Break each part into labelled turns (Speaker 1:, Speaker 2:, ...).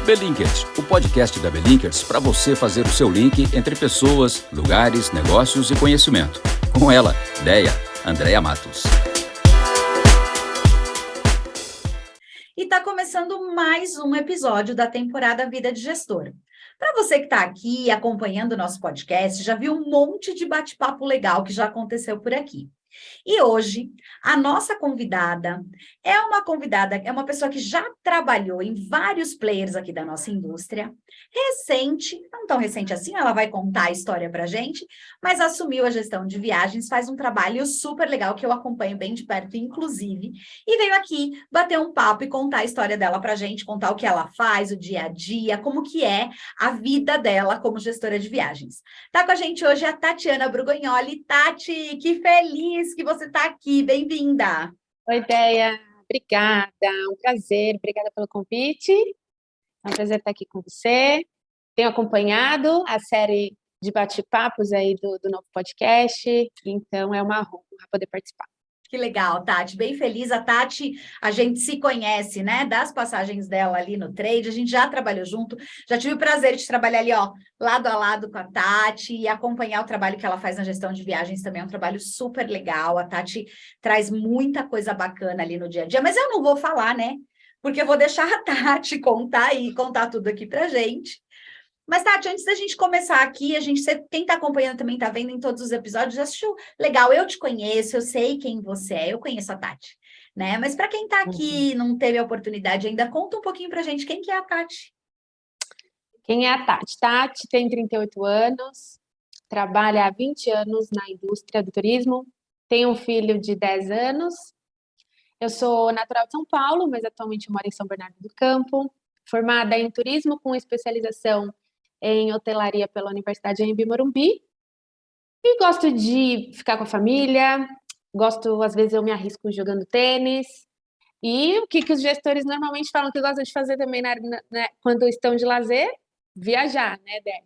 Speaker 1: Belinkers, o podcast da Belinkers para você fazer o seu link entre pessoas, lugares, negócios e conhecimento. Com ela, Deia, Andréa Matos.
Speaker 2: E está começando mais um episódio da temporada Vida de Gestor. Para você que está aqui acompanhando o nosso podcast, já viu um monte de bate-papo legal que já aconteceu por aqui. E hoje, a nossa convidada é uma pessoa que já trabalhou em vários players aqui da nossa indústria, recente, não tão recente assim, ela vai contar a história pra gente, mas assumiu a gestão de viagens, faz um trabalho super legal que eu acompanho bem de perto, inclusive, e veio aqui bater um papo e contar a história dela pra gente, contar o que ela faz, o dia a dia, como que é a vida dela como gestora de viagens. Tá com a gente hoje a Tatiana Brugognoli. Tati, que feliz que você está aqui, bem-vinda.
Speaker 3: Oi, Deia, obrigada, um prazer, obrigada pelo convite, é um prazer estar aqui com você. Tenho acompanhado a série de bate-papos aí do novo podcast, então é uma honra poder participar.
Speaker 2: Que legal, Tati, bem feliz. A Tati, a gente se conhece, né, das passagens dela ali no trade, a gente já trabalhou junto, já tive o prazer de trabalhar ali, ó, lado a lado com a Tati e acompanhar o trabalho que ela faz na gestão de viagens também, é um trabalho super legal. A Tati traz muita coisa bacana ali no dia a dia, mas eu não vou falar, né, porque eu vou deixar a Tati contar tudo aqui pra gente. Mas, Tati, antes da gente começar aqui, quem está acompanhando também está vendo em todos os episódios, já assistiu? Legal, eu te conheço, eu sei quem você é, eu conheço a Tati, né? Mas para quem está aqui e não teve a oportunidade ainda, conta um pouquinho para a gente quem que é a Tati.
Speaker 3: Quem é a Tati? Tati tem 38 anos, trabalha há 20 anos na indústria do turismo, tem um filho de 10 anos, eu sou natural de São Paulo, mas atualmente moro em São Bernardo do Campo, formada em turismo com especialização em hotelaria pela Universidade Anhembi Morumbi, e gosto de ficar com a família, às vezes eu me arrisco jogando tênis, e o que os gestores normalmente falam que gostam de fazer também quando estão de lazer? Viajar, né, Débora?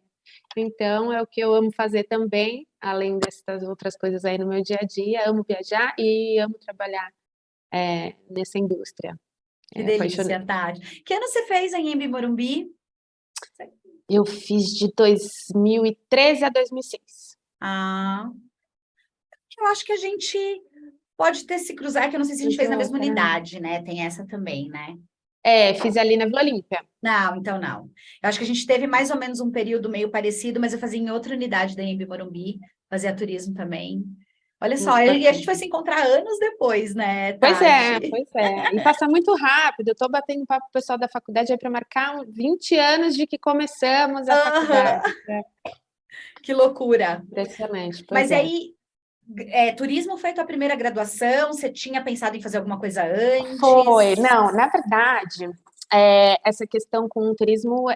Speaker 3: Então, é o que eu amo fazer também, além dessas outras coisas aí no meu dia a dia, amo viajar e amo trabalhar nessa indústria.
Speaker 2: Que delícia, Tati. Que ano você fez em Anhembi Morumbi?
Speaker 3: Eu fiz de 2013 a 2006.
Speaker 2: Eu acho que a gente pode ter se cruzar, que eu não sei se a gente fez na mesma unidade, né? Tem essa também, né?
Speaker 3: Fiz ali na Vila Olímpia.
Speaker 2: Não, então não. Eu acho que a gente teve mais ou menos um período meio parecido, mas eu fazia em outra unidade da Anhembi Morumbi, fazia turismo também. Olha só, e a gente vai se encontrar anos depois, né, Tati?
Speaker 3: Pois é. E passa muito rápido. Eu tô batendo papo com o pessoal da faculdade aí para marcar 20 anos de que começamos a faculdade.
Speaker 2: Que loucura.
Speaker 3: Impressionante.
Speaker 2: Mas aí, turismo foi a tua primeira graduação? Você tinha pensado em fazer alguma coisa antes?
Speaker 3: Foi. Não, na verdade, essa questão com o turismo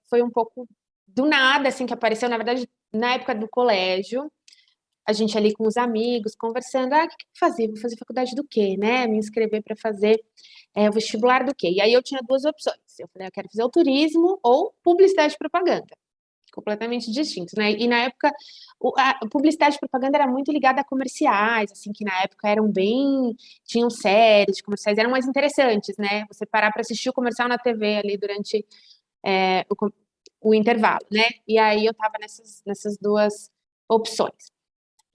Speaker 3: foi um pouco do nada, assim, que apareceu. Na verdade, na época do colégio, a gente ali com os amigos, conversando, o que eu vou fazer? Vou fazer faculdade do quê, né? Me inscrever para fazer o vestibular do quê? E aí eu tinha duas opções. Eu falei, eu quero fazer o turismo ou publicidade e propaganda. Completamente distintos, né? E na época, a publicidade e propaganda era muito ligada a comerciais, assim, que na época tinham séries de comerciais, eram mais interessantes, né? Você parar para assistir o comercial na TV ali durante o intervalo, né? E aí eu tava nessas duas opções.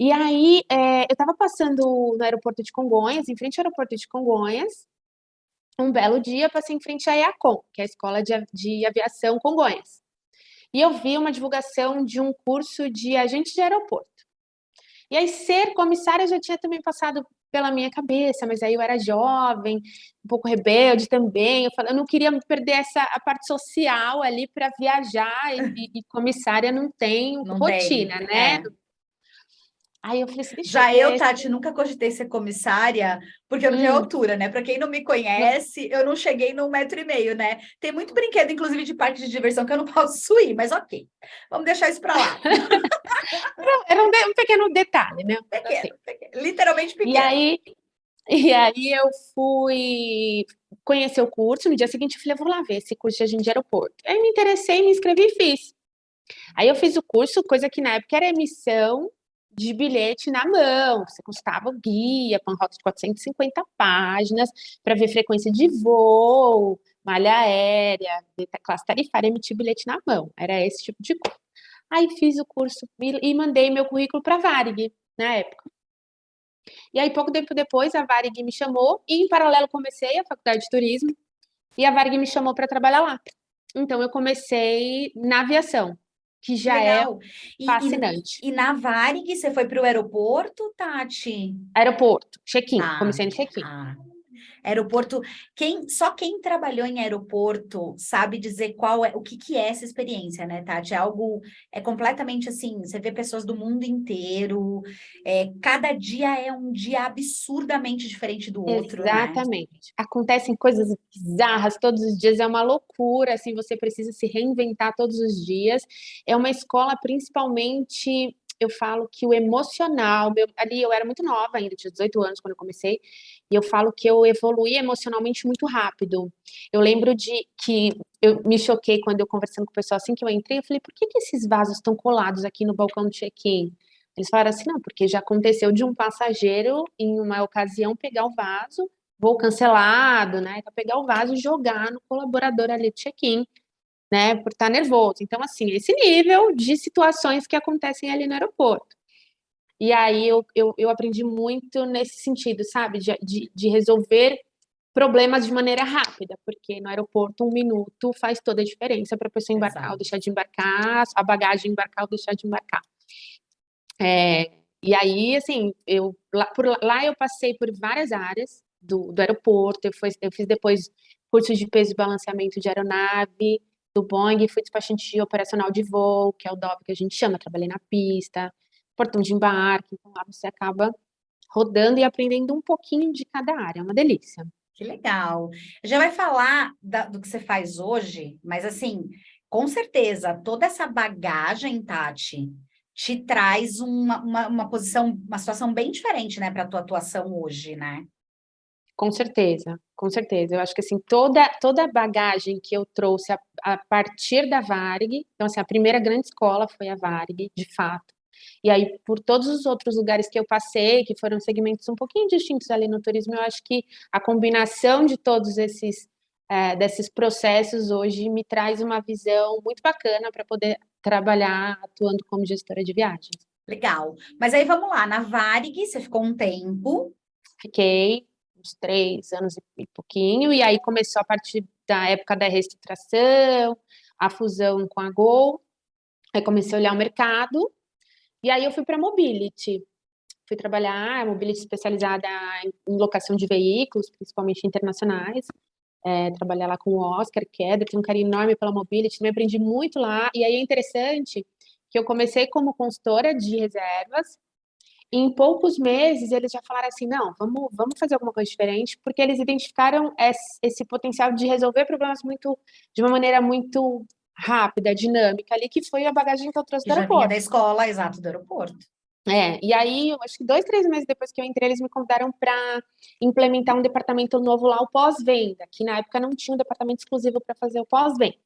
Speaker 3: E aí, eu estava passando no aeroporto de Congonhas, em frente ao aeroporto de Congonhas, um belo dia, passei em frente à EACOM, que é a Escola de Aviação Congonhas. E eu vi uma divulgação de um curso de agente de aeroporto. E aí, ser comissária já tinha também passado pela minha cabeça, mas aí eu era jovem, um pouco rebelde também. Eu não queria perder a parte social ali para viajar, e comissária não tem rotina, né? Aí eu falei assim,
Speaker 2: Tati, nunca cogitei ser comissária, porque eu não tenho altura, né? Para quem não me conhece, eu não cheguei no 1,5 m, né? Tem muito brinquedo, inclusive, de parque de diversão que eu não posso ir, mas ok. Vamos deixar isso para lá.
Speaker 3: Era um pequeno detalhe, né?
Speaker 2: Pequeno, literalmente pequeno.
Speaker 3: E aí eu fui conhecer o curso, no dia seguinte eu falei, vou lá ver esse curso de agente de aeroporto. Aí me interessei, me inscrevi e fiz. Aí eu fiz o curso, coisa que na época era emissão, de bilhete na mão. Você consultava o guia, com rota de 450 páginas, para ver frequência de voo, malha aérea, classe tarifária, emitir bilhete na mão. Era esse tipo de coisa. Aí fiz o curso e mandei meu currículo para a Varig, na época. E aí, pouco tempo depois, a Varig me chamou e, em paralelo, comecei a faculdade de turismo e a Varig me chamou para trabalhar lá. Então, eu comecei na aviação, que
Speaker 2: Que
Speaker 3: já é
Speaker 2: legal.
Speaker 3: fascinante.
Speaker 2: E na Varig, você foi para o aeroporto, Tati?
Speaker 3: Aeroporto, check-in,
Speaker 2: Ah,
Speaker 3: comecei no check-in.
Speaker 2: aeroporto. Só quem trabalhou em aeroporto sabe dizer o que é essa experiência, né, Tati? É completamente assim, você vê pessoas do mundo inteiro, cada dia é um dia absurdamente diferente do outro, né?
Speaker 3: Exatamente. Acontecem coisas bizarras todos os dias, é uma loucura, assim, você precisa se reinventar todos os dias. É uma escola, principalmente, eu falo que o emocional, ali eu era muito nova ainda, tinha 18 anos quando eu comecei, e eu falo que eu evoluí emocionalmente muito rápido. Eu lembro de que eu me choquei quando eu conversando com o pessoal assim que eu entrei, eu falei, por que esses vasos estão colados aqui no balcão do check-in? Eles falaram assim, não, porque já aconteceu de um passageiro, em uma ocasião, pegar o vaso, voo cancelado, né, para pegar o vaso e jogar no colaborador ali do check-in, né, por estar nervoso. Então, assim, esse nível de situações que acontecem ali no aeroporto. E aí eu aprendi muito nesse sentido, sabe, de resolver problemas de maneira rápida, porque no aeroporto 1 minuto faz toda a diferença para a pessoa embarcar ou
Speaker 2: Exato.
Speaker 3: deixar de embarcar, a bagagem embarcar ou deixar de embarcar. E aí, assim, por lá eu passei por várias áreas do aeroporto, eu fiz depois cursos de peso e balanceamento de aeronave, do Boeing, fui despachante operacional de voo, que é o DOP que a gente chama, trabalhei na pista, portão de embarque, então lá você acaba rodando e aprendendo um pouquinho de cada área, é uma delícia.
Speaker 2: Que legal. Já vai falar do que você faz hoje, mas assim, com certeza, toda essa bagagem, Tati, te traz uma posição, uma situação bem diferente, né, para a tua atuação hoje, né?
Speaker 3: Com certeza, com certeza. Eu acho que assim, toda a bagagem que eu trouxe a partir da Varig, então assim, a primeira grande escola foi a Varig, de fato. E aí, por todos os outros lugares que eu passei, que foram segmentos um pouquinho distintos ali no turismo, eu acho que a combinação de todos desses processos hoje me traz uma visão muito bacana para poder trabalhar atuando como gestora de viagens.
Speaker 2: Legal. Mas aí vamos lá, na Varig, você ficou um tempo.
Speaker 3: Fiquei uns 3 anos e pouquinho, e aí começou a partir da época da reestruturação, a fusão com a Gol, aí comecei a olhar o mercado, e aí eu fui para Mobility. Fui trabalhar, Mobility especializada em locação de veículos, principalmente internacionais, trabalhar lá com o Oscar Queda, tenho um carinho enorme pela Mobility, me aprendi muito lá, e aí é interessante que eu comecei como consultora de reservas, e em poucos meses eles já falaram assim, não, vamos fazer alguma coisa diferente, porque eles identificaram esse potencial de resolver problemas de uma maneira muito rápida, dinâmica ali, que foi a bagagem que eu trouxe
Speaker 2: Que
Speaker 3: do
Speaker 2: já vinha da
Speaker 3: aeroporto.
Speaker 2: escola, exato, do aeroporto.
Speaker 3: E aí, eu acho que 2, 3 meses depois que eu entrei, eles me convidaram para implementar um departamento novo lá, o pós-venda, que na época não tinha um departamento exclusivo para fazer o pós-venda,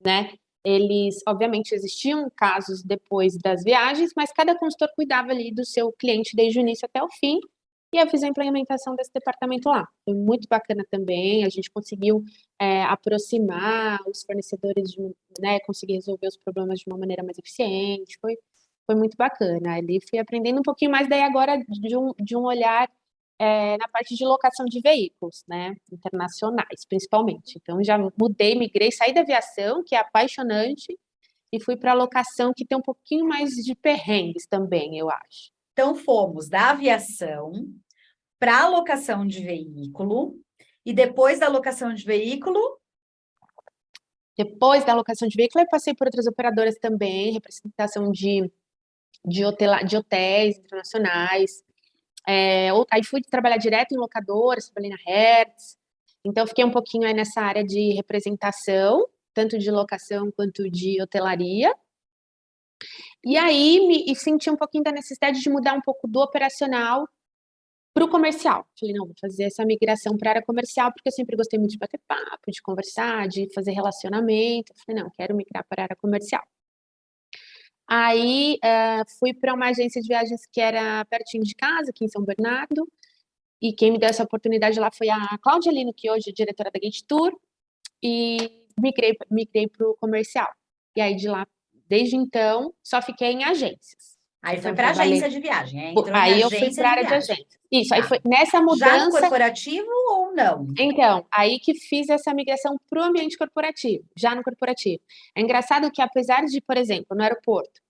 Speaker 3: né? Eles, obviamente, existiam casos depois das viagens, mas cada consultor cuidava ali do seu cliente desde o início até o fim, e eu fiz a implementação desse departamento lá. Foi muito bacana também, a gente conseguiu aproximar os fornecedores, né, conseguir resolver os problemas de uma maneira mais eficiente, foi muito bacana. Ali fui aprendendo um pouquinho mais, daí agora de um olhar na parte de locação de veículos, né, internacionais, principalmente. Então, já mudei, migrei, saí da aviação, que é apaixonante, e fui para a locação, que tem um pouquinho mais de perrengues também, eu acho.
Speaker 2: Então, fomos da aviação para a locação de veículo, e depois da locação de veículo,
Speaker 3: Depois da locação de veículo, eu passei por outras operadoras também, representação de hotéis internacionais. Aí fui trabalhar direto em locadoras, trabalhei na Hertz. Então, fiquei um pouquinho aí nessa área de representação, tanto de locação quanto de hotelaria. E aí, senti um pouquinho da necessidade de mudar um pouco do operacional para o comercial. Falei, não, vou fazer essa migração para a área comercial, porque eu sempre gostei muito de bater papo, de conversar, de fazer relacionamento. Falei, não, quero migrar para a área comercial. Aí fui para uma agência de viagens que era pertinho de casa, aqui em São Bernardo, e quem me deu essa oportunidade lá foi a Cláudia Lino, que hoje é diretora da Gate Tour, e migrei para o comercial. E aí de lá, desde então, só fiquei em agências.
Speaker 2: Aí foi
Speaker 3: Então,
Speaker 2: para
Speaker 3: trabalhei.
Speaker 2: agência de viagem, entrou em
Speaker 3: Aí eu fui
Speaker 2: agência
Speaker 3: para a
Speaker 2: de
Speaker 3: área de
Speaker 2: viagem.
Speaker 3: agência. Isso, aí
Speaker 2: Tá.
Speaker 3: foi nessa
Speaker 2: Já no
Speaker 3: mudança.
Speaker 2: corporativo ou não?
Speaker 3: Então, aí que fiz essa migração para o ambiente corporativo, já no corporativo. É engraçado que, apesar de, por exemplo, no aeroporto,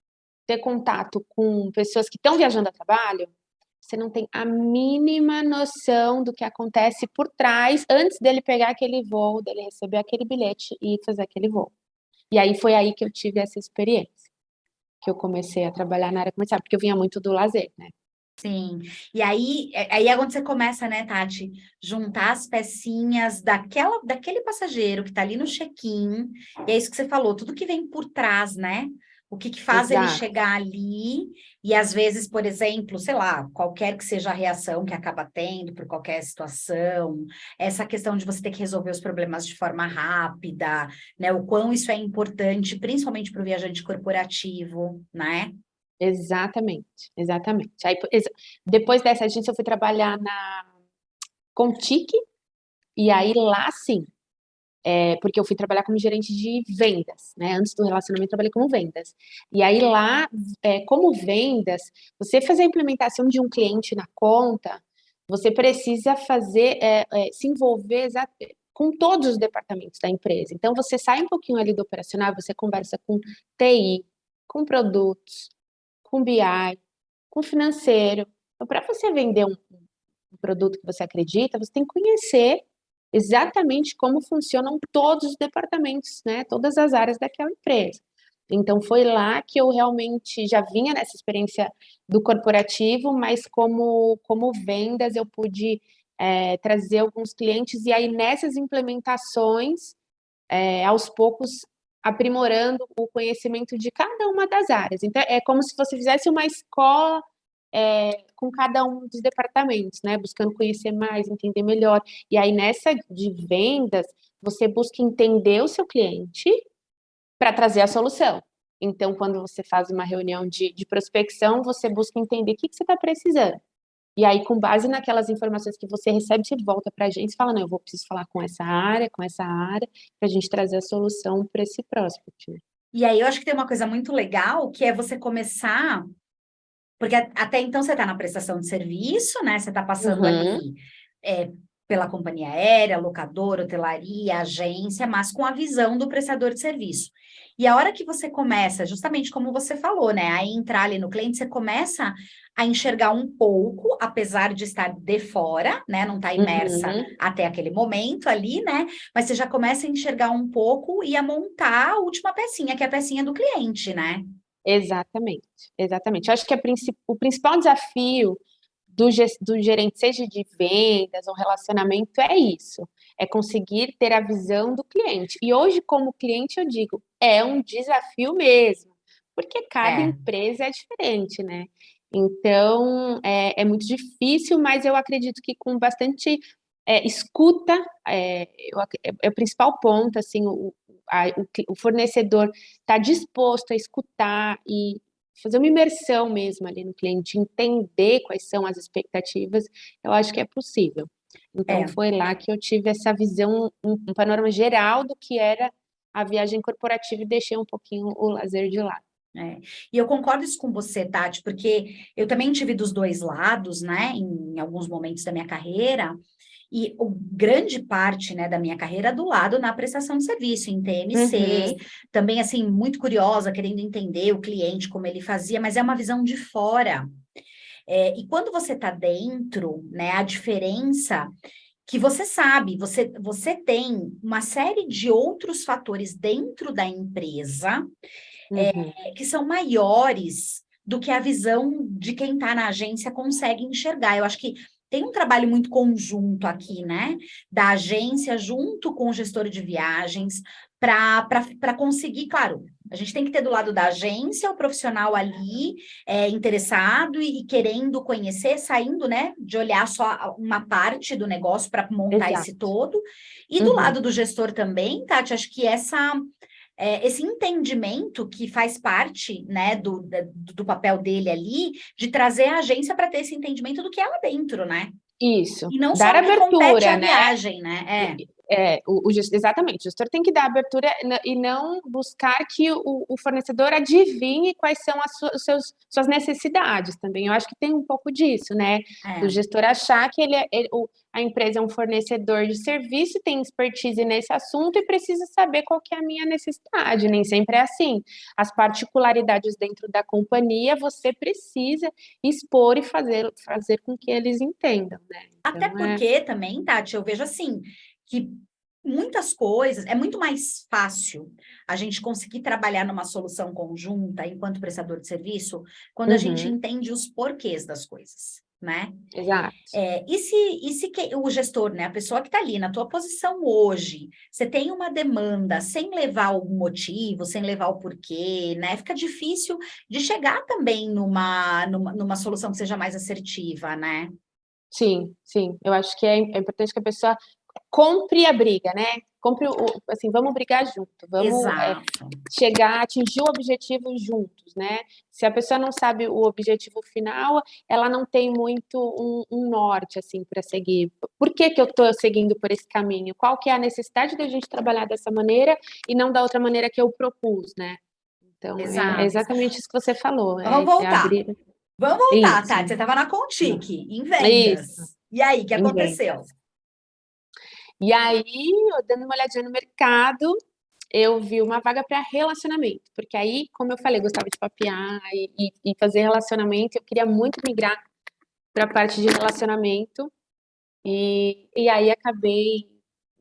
Speaker 3: ter contato com pessoas que estão viajando a trabalho, você não tem a mínima noção do que acontece por trás antes dele pegar aquele voo, dele receber aquele bilhete e fazer aquele voo. E aí foi aí que eu tive essa experiência, que eu comecei a trabalhar na área comercial, porque eu vinha muito do lazer, né?
Speaker 2: Sim. E aí é onde você começa, né, Tati? Juntar as pecinhas daquele passageiro que está ali no check-in. E é isso que você falou, tudo que vem por trás, né? O que faz ele
Speaker 3: Exato.
Speaker 2: chegar ali e às vezes, por exemplo, sei lá, qualquer que seja a reação que acaba tendo por qualquer situação, essa questão de você ter que resolver os problemas de forma rápida, né? O quão isso é importante, principalmente para o viajante corporativo, né?
Speaker 3: Exatamente, exatamente. Aí, depois dessa agência, eu fui trabalhar na Contique, e aí lá sim, porque eu fui trabalhar como gerente de vendas, né? Antes do relacionamento, eu trabalhei como vendas. E aí lá, como vendas, você fazer a implementação de um cliente na conta, você precisa fazer, se envolver com todos os departamentos da empresa. Então, você sai um pouquinho ali do operacional, você conversa com TI, com produtos, com BI, com financeiro. Então, para você vender um produto que você acredita, você tem que conhecer exatamente como funcionam todos os departamentos, né? Todas as áreas daquela empresa. Então, foi lá que eu realmente já vinha nessa experiência do corporativo, mas como vendas eu pude trazer alguns clientes, e aí nessas implementações, aos poucos, aprimorando o conhecimento de cada uma das áreas. Então, é como se você fizesse uma escola com cada um dos departamentos, né? Buscando conhecer mais, entender melhor. E aí, nessa de vendas, você busca entender o seu cliente para trazer a solução. Então, quando você faz uma reunião de prospecção, você busca entender o que você está precisando. E aí, com base naquelas informações que você recebe, você volta para a gente e fala, não, eu preciso falar com essa área, para a gente trazer a solução para esse prospect. Né?
Speaker 2: E aí eu acho que tem uma coisa muito legal, que é você começar, porque até então você está na prestação de serviço, né? Você está passando
Speaker 3: Uhum.
Speaker 2: ali pela companhia aérea, locadora, hotelaria, agência, mas com a visão do prestador de serviço. E a hora que você começa, justamente como você falou, né? A entrar ali no cliente, você começa a enxergar um pouco, apesar de estar de fora, né? Não está imersa até aquele momento ali, né? Mas você já começa a enxergar um pouco e a montar a última pecinha, que é a pecinha do cliente, né?
Speaker 3: Exatamente, exatamente. Eu acho que o principal desafio do gerente, seja de vendas ou relacionamento, é isso, é conseguir ter a visão do cliente. E hoje, como cliente, eu digo, é um desafio mesmo, porque cada empresa é diferente, né? Então, é muito difícil, mas eu acredito que com bastante escuta, é o principal ponto, assim, o fornecedor está disposto a escutar e fazer uma imersão mesmo ali no cliente, entender quais são as expectativas, eu acho que é possível. Então, foi lá que eu tive essa visão, um panorama geral do que era a viagem corporativa e deixei um pouquinho o lazer de lado.
Speaker 2: E eu concordo isso com você, Tati, porque eu também tive dos dois lados, né, em alguns momentos da minha carreira, e grande parte, né, da minha carreira do lado na prestação de serviço, em TMC, também, assim, muito curiosa, querendo entender o cliente, como ele fazia, mas é uma visão de fora. E quando você está dentro, né, a diferença que você sabe, você tem uma série de outros fatores dentro da empresa que são maiores do que a visão de quem está na agência consegue enxergar. Eu acho que tem um trabalho muito conjunto aqui, né? Da agência junto com o gestor de viagens, para conseguir, claro, a gente tem que ter do lado da agência o profissional ali interessado e querendo conhecer, saindo, né? De olhar só uma parte do negócio para montar esse todo. E do lado do gestor também, Tati, acho que esse entendimento que faz parte, né, do papel dele ali, de trazer a agência para ter esse entendimento do que é lá dentro, né?
Speaker 3: Isso,
Speaker 2: E não só
Speaker 3: dar
Speaker 2: no que compete
Speaker 3: abertura,
Speaker 2: à
Speaker 3: né?
Speaker 2: viagem, né?
Speaker 3: Exatamente, o gestor tem que dar abertura e não buscar que o fornecedor adivinhe quais são suas necessidades também. Eu acho que tem um pouco disso, né? Do gestor achar que a empresa é um fornecedor de serviço, tem expertise nesse assunto e precisa saber qual que é a minha necessidade. Nem sempre é assim. As particularidades dentro da companhia, você precisa expor e fazer com que eles entendam, né?
Speaker 2: Até porque também, Tati, eu vejo assim, que muitas coisas, é muito mais fácil a gente conseguir trabalhar numa solução conjunta enquanto prestador de serviço, quando a gente entende os porquês das coisas, né?
Speaker 3: Exato.
Speaker 2: E se o gestor, né, a pessoa que está ali na tua posição hoje, você tem uma demanda sem levar o motivo, sem levar o porquê, né? Fica difícil de chegar também numa solução que seja mais assertiva, né?
Speaker 3: Sim, sim. Eu acho que é importante que a pessoa compre a briga, né? Compre assim, vamos brigar junto, vamos chegar, atingir o objetivo juntos, né? Se a pessoa não sabe o objetivo final, ela não tem muito um norte, assim, para seguir. Por que eu estou seguindo por esse caminho? Qual que é a necessidade da gente trabalhar dessa maneira e não da outra maneira que eu propus, né? Então, é exatamente isso que você falou.
Speaker 2: Vamos voltar. Vamos voltar,
Speaker 3: isso.
Speaker 2: Tati. Você estava na Contique, em vendas.
Speaker 3: Isso.
Speaker 2: E aí, o que aconteceu?
Speaker 3: E aí, eu dando uma olhadinha no mercado, eu vi uma vaga para relacionamento, porque aí, como eu falei, eu gostava de papear e fazer relacionamento, eu queria muito migrar para a parte de relacionamento, e aí acabei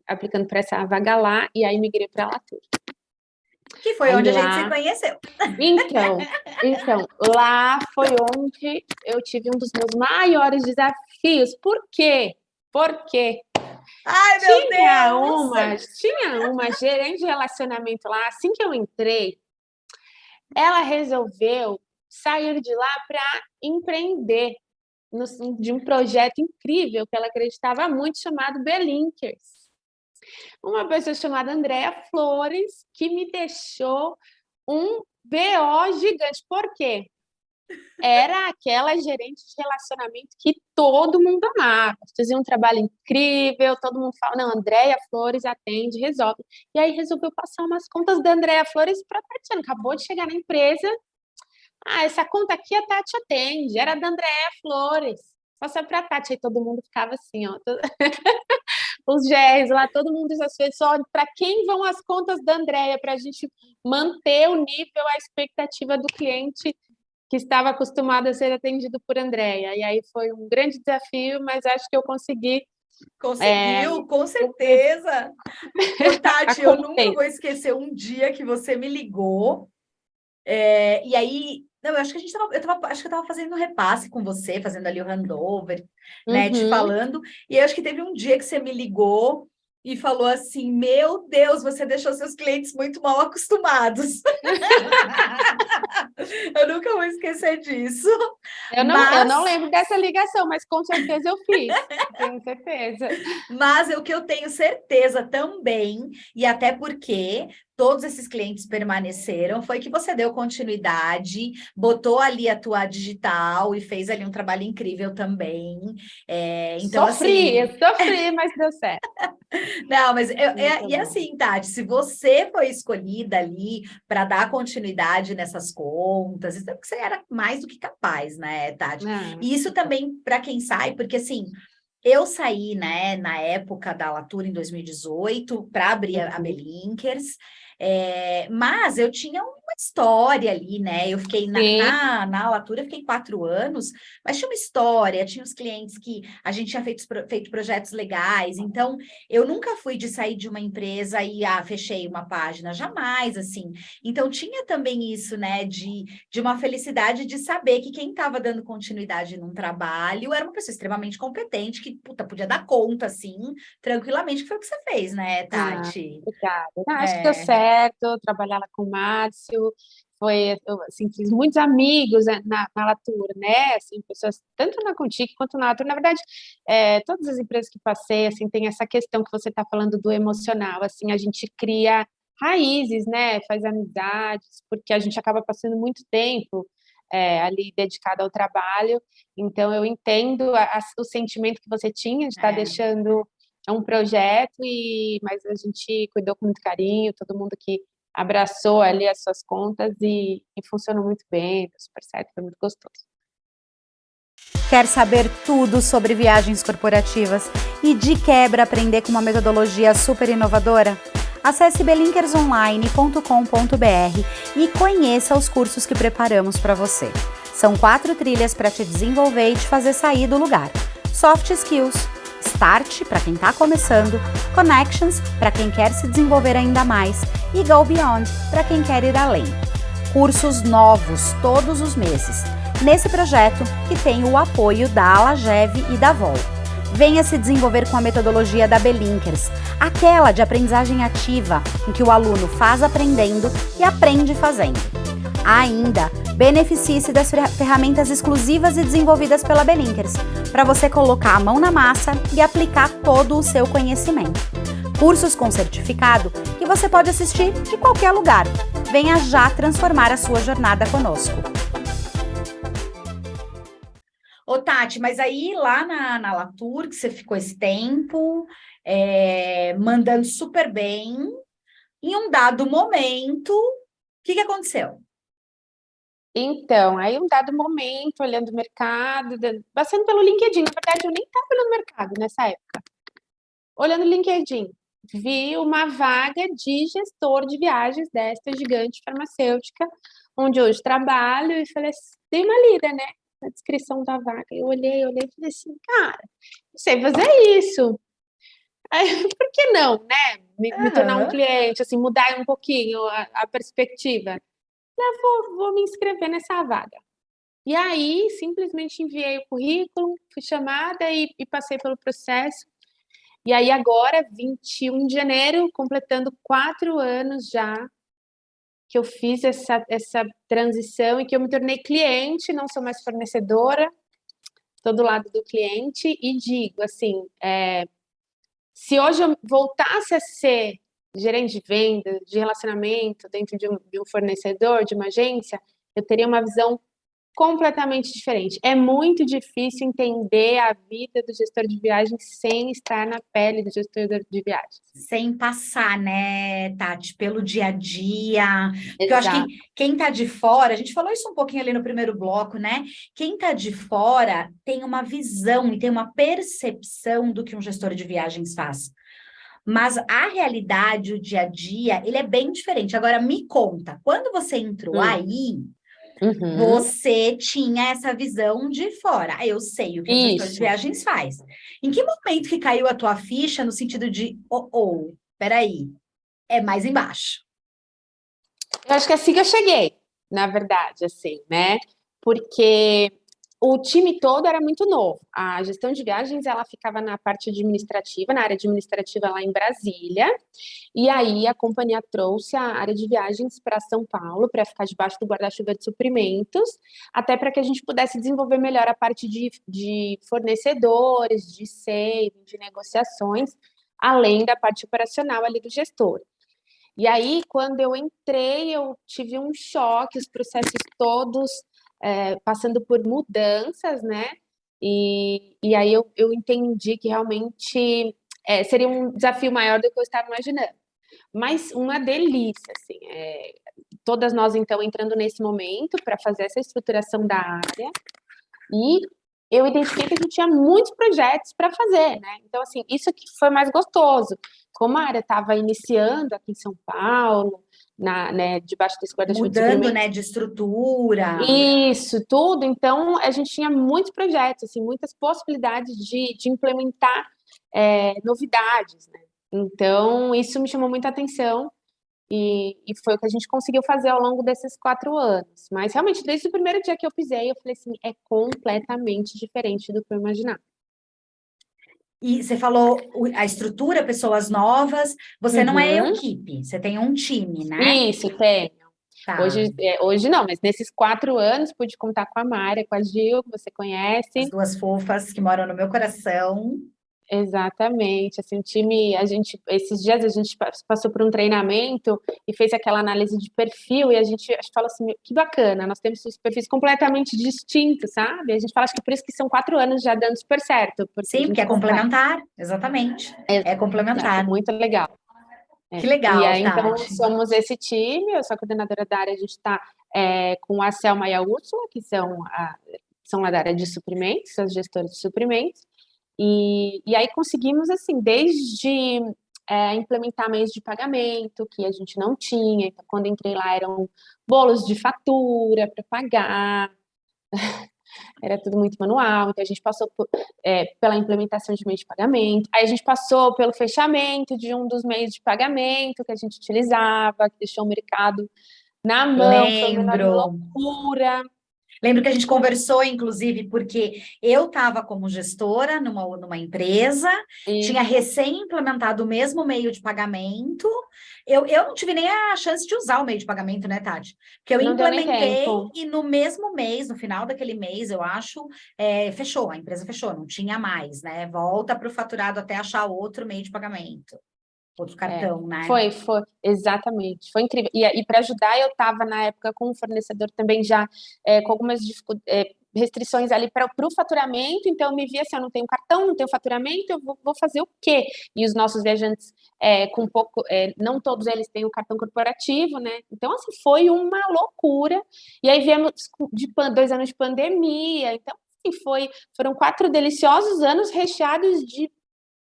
Speaker 3: aplicando para essa vaga lá, e aí migrei para a Latour.
Speaker 2: Que foi aí onde lá... a gente se conheceu.
Speaker 3: Então, lá foi onde eu tive um dos meus maiores desafios. Por quê? Porque
Speaker 2: ai, meu Deus!
Speaker 3: Tinha uma gerente de relacionamento lá, assim que eu entrei, ela resolveu sair de lá para empreender de um projeto incrível que ela acreditava muito, chamado Belinkers. Uma pessoa chamada Andréa Flores, que me deixou um BO gigante. Por quê? Era aquela gerente de relacionamento que todo mundo amava. Fazia um trabalho incrível, todo mundo fala, não, Andréa Flores atende, resolve. E aí resolveu passar umas contas da Andréa Flores para a Tatiana. Acabou de chegar na empresa. Essa conta aqui a Tati atende. Era da Andréa Flores. Passa para a Tati. Aí todo mundo ficava assim, ó. Os GRs lá, todo mundo só para quem vão as contas da Andréa, para a gente manter o nível, a expectativa do cliente que estava acostumado a ser atendido por Andréa. E aí foi um grande desafio, mas acho que eu consegui.
Speaker 2: Conseguiu, com certeza. Ô, Tati, eu nunca vou esquecer um dia que você me ligou. E aí, não, eu acho que acho que eu estava fazendo um repasse com você, fazendo ali o handover, né, te falando. E eu acho que teve um dia que você me ligou e falou assim, meu Deus, você deixou seus clientes muito mal acostumados. Eu nunca vou esquecer disso.
Speaker 3: Eu não lembro dessa ligação, mas com certeza eu fiz. Tenho certeza.
Speaker 2: Mas o que eu tenho certeza também, e até porque todos esses clientes permaneceram, foi que você deu continuidade, botou ali a tua digital e fez ali um trabalho incrível também. Então,
Speaker 3: sofri,
Speaker 2: assim...
Speaker 3: mas deu certo.
Speaker 2: Não, mas e assim, Tati, se você foi escolhida ali para dar continuidade nessas contas, isso é porque você era mais do que capaz, né, Tati? E isso também, para quem sai, porque assim, eu saí, né, na época da Latour, em 2018, para abrir a Belinkers, mas eu tinha uma história ali, né? Eu fiquei na Latour, eu fiquei 4 anos, mas tinha uma história, tinha os clientes que a gente tinha feito projetos legais, então eu nunca fui de sair de uma empresa e fechei uma página, jamais, assim. Então tinha também isso, né, de uma felicidade de saber que quem estava dando continuidade num trabalho era uma pessoa extremamente competente, que podia dar conta, assim, tranquilamente, que foi o que você fez, né, Tati?
Speaker 3: Obrigada. Acho que deu certo, trabalhar lá com o Márcio, eu assim, fiz muitos amigos na Latour, né, assim, pessoas tanto na Contique quanto na Latour, na verdade, todas as empresas que passei, assim, tem essa questão que você está falando do emocional, assim, a gente cria raízes, né? Faz amizades, porque a gente acaba passando muito tempo ali dedicado ao trabalho. Então, eu entendo o sentimento que você tinha de estar
Speaker 2: É.
Speaker 3: deixando um projeto, mas a gente cuidou com muito carinho, todo mundo que abraçou ali as suas contas e funcionou muito bem, deu super certo, foi muito gostoso.
Speaker 4: Quer saber tudo sobre viagens corporativas e de quebra aprender com uma metodologia super inovadora? Acesse belinkersonline.com.br e conheça os cursos que preparamos para você. São 4 trilhas para te desenvolver e te fazer sair do lugar. Soft Skills, Start para quem está começando, Connections para quem quer se desenvolver ainda mais e Go Beyond para quem quer ir além. Cursos novos todos os meses, nesse projeto que tem o apoio da Alagev e da Vol. Venha se desenvolver com a metodologia da Belinkers, aquela de aprendizagem ativa, em que o aluno faz aprendendo e aprende fazendo. Ainda, beneficie-se das ferramentas exclusivas e desenvolvidas pela Belinkers, para você colocar a mão na massa e aplicar todo o seu conhecimento. Cursos com certificado que você pode assistir de qualquer lugar. Venha já transformar a sua jornada conosco.
Speaker 2: Ô, Tati, mas aí lá na Latour, que você ficou esse tempo, mandando super bem, em um dado momento, o que aconteceu?
Speaker 3: Então, aí um dado momento, olhando o mercado, passando pelo LinkedIn, na verdade eu nem estava olhando o mercado nessa época. Olhando o LinkedIn, vi uma vaga de gestor de viagens desta gigante farmacêutica, onde hoje trabalho, e falei assim, dei uma lida, né? A descrição da vaga. Eu olhei e falei assim, cara, não sei fazer isso. Aí, por que não, né? Me tornar um cliente, assim, mudar um pouquinho a perspectiva. Eu vou me inscrever nessa vaga. E aí, simplesmente enviei o currículo, fui chamada e passei pelo processo. E aí agora, 21 de janeiro, completando 4 anos já, que eu fiz essa transição e que eu me tornei cliente, não sou mais fornecedora, estou do lado do cliente e digo assim, se hoje eu voltasse a ser gerente de venda, de relacionamento dentro de um fornecedor, de uma agência, eu teria uma visão completamente diferente. É muito difícil entender a vida do gestor de viagens sem estar na pele do gestor de viagens.
Speaker 2: Sem passar, né, Tati, pelo dia a dia. Porque eu acho que quem tá de fora, a gente falou isso um pouquinho ali no primeiro bloco, né? Quem tá de fora tem uma visão e tem uma percepção do que um gestor de viagens faz. Mas a realidade, o dia a dia, ele é bem diferente. Agora, me conta, quando você entrou aí, você tinha essa visão de fora. Eu sei o que o gestor de viagens faz. Em que momento que caiu a tua ficha no sentido de, peraí, é mais embaixo?
Speaker 3: Eu acho que assim que eu cheguei, na verdade, assim, né? Porque o time todo era muito novo. A gestão de viagens, ela ficava na parte administrativa, na área administrativa lá em Brasília. E aí a companhia trouxe a área de viagens para São Paulo, para ficar debaixo do guarda-chuva de suprimentos, até para que a gente pudesse desenvolver melhor a parte de fornecedores, de saving, de negociações, além da parte operacional ali do gestor. E aí, quando eu entrei, eu tive um choque, os processos todos passando por mudanças, né? E aí eu entendi que realmente seria um desafio maior do que eu estava imaginando. Mas uma delícia, assim. Todas nós, então, entrando nesse momento para fazer essa estruturação da área. E eu identifiquei que a gente tinha muitos projetos para fazer, né? Então, assim, isso que foi mais gostoso. Como a área estava iniciando aqui em São Paulo, né, debaixo desse guarda-chuva de
Speaker 2: mudando, né, de estrutura.
Speaker 3: Isso, tudo. Então, a gente tinha muitos projetos, assim, muitas possibilidades de implementar novidades, né? Então, isso me chamou muita atenção e foi o que a gente conseguiu fazer ao longo desses 4 anos. Mas, realmente, desde o primeiro dia que eu pisei, eu falei assim, é completamente diferente do que eu imaginava.
Speaker 2: E você falou a estrutura, pessoas novas, você não é equipe, você tem um time, né?
Speaker 3: Isso, tenho.
Speaker 2: Tá.
Speaker 3: Hoje não, mas nesses 4 anos pude contar com a Mária, com a Gil, que você conhece.
Speaker 2: As 2 fofas que moram no meu coração.
Speaker 3: Exatamente, assim, o time, esses dias a gente passou por um treinamento e fez aquela análise de perfil e a gente fala assim, que bacana, nós temos os perfis completamente distintos, sabe? A gente fala, acho que por isso que são 4 anos já dando super certo, porque a
Speaker 2: Sim, porque
Speaker 3: gente
Speaker 2: é complementar, exatamente. É complementar.
Speaker 3: muito legal.
Speaker 2: Que
Speaker 3: E
Speaker 2: legal,
Speaker 3: aí, então,
Speaker 2: Tati.
Speaker 3: somos esse time, eu sou a coordenadora da área, a gente está com a Selma e a Úrsula, que são lá da área de suprimentos, as gestoras de suprimentos, e aí conseguimos, assim, desde implementar meios de pagamento, que a gente não tinha, então, quando entrei lá eram bolos de fatura para pagar, era tudo muito manual, então a gente passou pela implementação de meio de pagamento, aí a gente passou pelo fechamento de um dos meios de pagamento que a gente utilizava, que deixou o mercado na mão, foi uma enorme
Speaker 2: Lembro.
Speaker 3: loucura.
Speaker 2: Lembro que a gente conversou, inclusive, porque eu estava como gestora numa empresa, tinha recém implementado o mesmo meio de pagamento. Eu não tive nem a chance de usar o meio de pagamento, né, Tati? Porque eu
Speaker 3: Não deu nem
Speaker 2: implementei
Speaker 3: tempo.
Speaker 2: e no mesmo mês, no final daquele mês, eu acho, fechou, a empresa fechou, não tinha mais, né? Volta para o faturado até achar outro meio de pagamento, outro cartão, né?
Speaker 3: Foi, exatamente, foi incrível. E para ajudar, eu estava na época com o fornecedor também já com algumas restrições ali para o faturamento, então eu me via assim, eu não tenho cartão, não tenho faturamento, eu vou fazer o quê? E os nossos viajantes, com pouco, não todos eles têm o cartão corporativo, né? Então, assim, foi uma loucura. E aí viemos de 2 anos de pandemia, então, assim, foram 4 deliciosos anos recheados de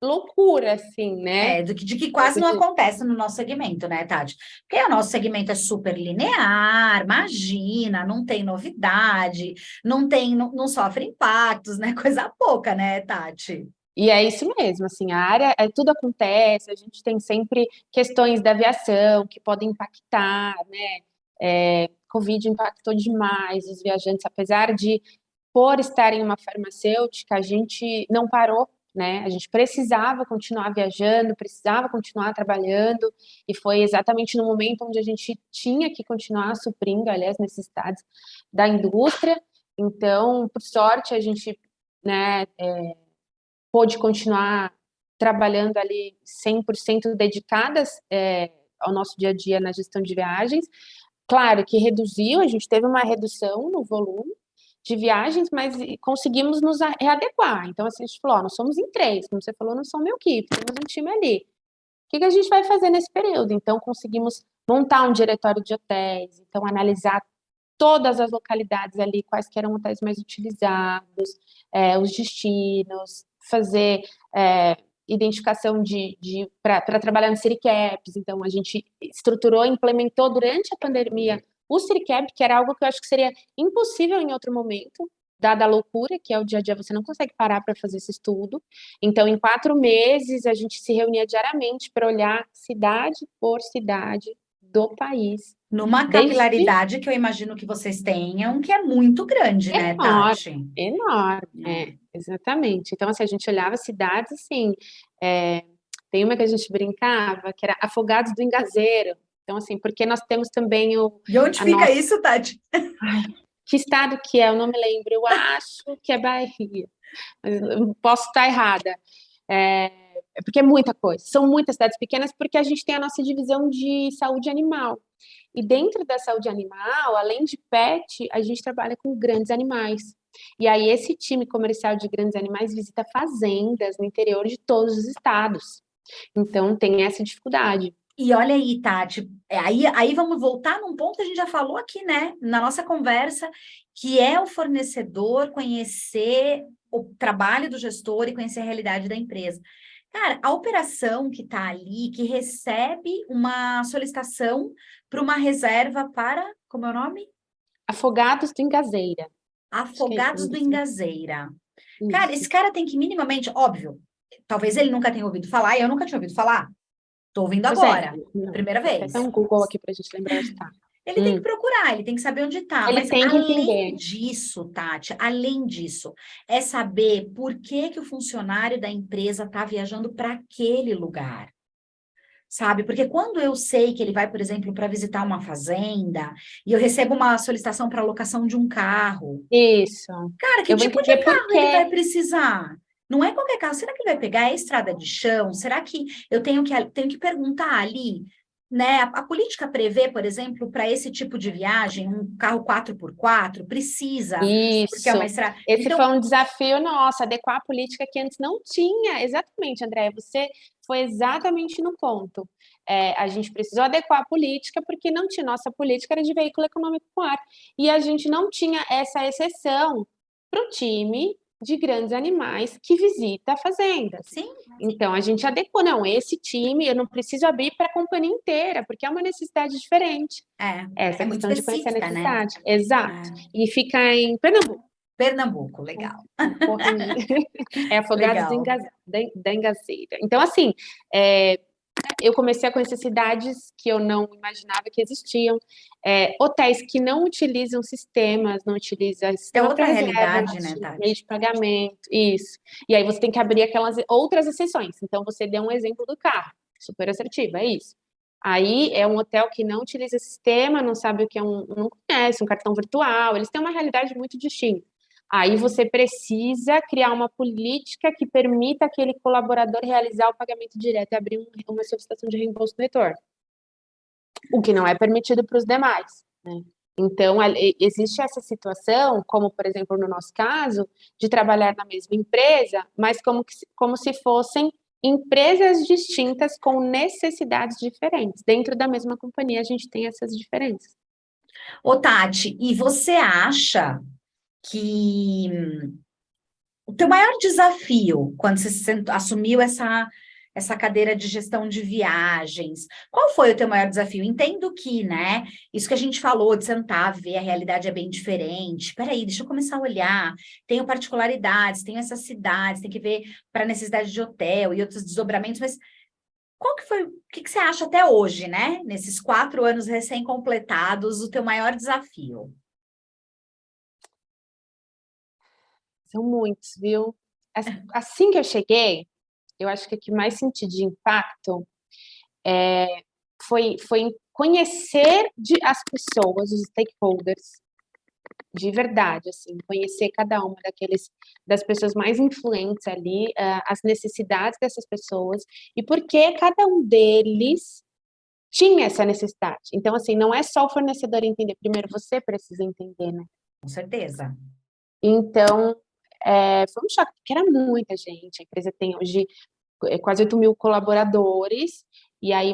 Speaker 3: loucura, assim, né?
Speaker 2: De que quase não acontece no nosso segmento, né, Tati? Porque o nosso segmento é super linear, imagina, não tem novidade, não sofre impactos, né? Coisa pouca, né, Tati?
Speaker 3: E é isso mesmo, assim, a área, tudo acontece, a gente tem sempre questões da aviação que podem impactar, né? Covid impactou demais os viajantes, apesar de, por estar em uma farmacêutica, a gente não parou, né? A gente precisava continuar viajando, precisava continuar trabalhando, e foi exatamente no momento onde a gente tinha que continuar suprindo, aliás, necessidades da indústria. Então, por sorte, a gente, né, pôde continuar trabalhando ali 100% dedicadas ao nosso dia a dia na gestão de viagens. Claro que reduziu, a gente teve uma redução no volume de viagens, mas conseguimos nos readequar. Então, assim, a gente falou, nós somos em 3, como você falou, não são mil equipe, temos um time ali. O que a gente vai fazer nesse período? Então, conseguimos montar um diretório de hotéis, então, analisar todas as localidades ali, quais que eram hotéis mais utilizados, os destinos, fazer identificação para trabalhar no CIRICAPs. Então, a gente estruturou, implementou durante a pandemia o CIRICAP, que era algo que eu acho que seria impossível em outro momento, dada a loucura, que é o dia a dia, você não consegue parar para fazer esse estudo. Então, em 4 meses, a gente se reunia diariamente para olhar cidade por cidade do país.
Speaker 2: Numa capilaridade que eu imagino que vocês tenham, que é muito grande, né, Tati?
Speaker 3: Enorme, exatamente. Então, assim, a gente olhava cidades, assim, tem uma que a gente brincava, que era Afogados do Ingazeiro. Então, assim, porque nós temos também
Speaker 2: E onde fica isso, Tati?
Speaker 3: Ai, que estado que é? Eu não me lembro. Eu acho que é Bahia. Mas eu posso estar errada. Porque é muita coisa. São muitas cidades pequenas porque a gente tem a nossa divisão de saúde animal. E dentro da saúde animal, além de pet, a gente trabalha com grandes animais. E aí esse time comercial de grandes animais visita fazendas no interior de todos os estados. Então tem essa dificuldade.
Speaker 2: E olha aí, Tati, aí vamos voltar num ponto que a gente já falou aqui, né, na nossa conversa, que é o fornecedor conhecer o trabalho do gestor e conhecer a realidade da empresa. Cara, a operação que está ali, que recebe uma solicitação para uma reserva para, como é o nome?
Speaker 3: Afogados do Ingazeira.
Speaker 2: Afogados do Ingazeira. Cara, esse cara tem que minimamente, óbvio, talvez ele nunca tenha ouvido falar, e eu nunca tinha ouvido falar. Estou ouvindo agora, primeira vez.
Speaker 3: Tem um Google aqui para a gente lembrar onde está.
Speaker 2: Ele tem que procurar, ele tem que saber onde está.
Speaker 3: Ele
Speaker 2: Mas
Speaker 3: tem que
Speaker 2: além
Speaker 3: entender.
Speaker 2: disso, Tati, além disso, é saber por que o funcionário da empresa está viajando para aquele lugar. Sabe? Porque quando eu sei que ele vai, por exemplo, para visitar uma fazenda, e eu recebo uma solicitação para alocação de um carro.
Speaker 3: Isso.
Speaker 2: Cara, que tipo de carro ele vai precisar? Não é qualquer carro. Será que ele vai pegar a estrada de chão? Será que eu tenho que perguntar ali, né? A política prevê, por exemplo, para esse tipo de viagem, um carro 4x4 precisa, porque é uma
Speaker 3: Isso.
Speaker 2: estrada.
Speaker 3: Esse foi
Speaker 2: Então,
Speaker 3: um desafio nosso, adequar a política que antes não tinha. Exatamente, Andréia, você foi exatamente no ponto. A gente precisou adequar a política porque não tinha, nossa política era de veículo econômico com ar. E a gente não tinha essa exceção para o time de grandes animais que visita fazendas.
Speaker 2: sim,
Speaker 3: Então, a gente adequou, não, esse time eu não preciso abrir para a companhia inteira, porque é uma necessidade diferente. Essa
Speaker 2: é muito
Speaker 3: questão de conhecer a
Speaker 2: específica, né?
Speaker 3: necessidade. Exato.
Speaker 2: É.
Speaker 3: E fica em Pernambuco.
Speaker 2: Pernambuco, legal.
Speaker 3: É Afogados
Speaker 2: Legal.
Speaker 3: da Engazeira. Então, assim, eu comecei a conhecer cidades que eu não imaginava que existiam, hotéis que não utilizam sistemas, não utilizam
Speaker 2: É
Speaker 3: sistema
Speaker 2: outra
Speaker 3: para reserva,
Speaker 2: realidade, né,
Speaker 3: meio
Speaker 2: Tati?
Speaker 3: de pagamento, isso. E aí você tem que abrir aquelas outras exceções. Então, você deu um exemplo do carro, super assertivo, é isso. Aí é um hotel que não utiliza sistema, não sabe o que é não conhece um cartão virtual, eles têm uma realidade muito distinta. Aí você precisa criar uma política que permita aquele colaborador realizar o pagamento direto e abrir uma solicitação de reembolso do retorno, o que não é permitido para os demais, né? Então, existe essa situação, como, por exemplo, no nosso caso, de trabalhar na mesma empresa, mas como se fossem empresas distintas com necessidades diferentes. Dentro da mesma companhia, a gente tem essas diferenças.
Speaker 2: Ô, Tati, e você acha que o teu maior desafio quando você assumiu essa cadeira de gestão de viagens, qual foi o teu maior desafio? Entendo que, né, isso que a gente falou de sentar, ver a realidade é bem diferente. Peraí, deixa eu começar a olhar. Tenho particularidades, tenho essas cidades, tem que ver para a necessidade de hotel e outros desdobramentos, mas qual que foi, o que você acha até hoje, né, nesses 4 anos recém-completados, o teu maior desafio?
Speaker 3: São muitos, viu? Assim que eu cheguei, eu acho que o que mais senti de impacto foi conhecer as pessoas, os stakeholders, de verdade, assim, conhecer cada uma das pessoas mais influentes ali, as necessidades dessas pessoas e por que cada um deles tinha essa necessidade. Então, assim, não é só o fornecedor entender, primeiro você precisa entender, né?
Speaker 2: Com certeza.
Speaker 3: Então, foi um choque, porque era muita gente. A empresa tem hoje quase 8.000 colaboradores, e aí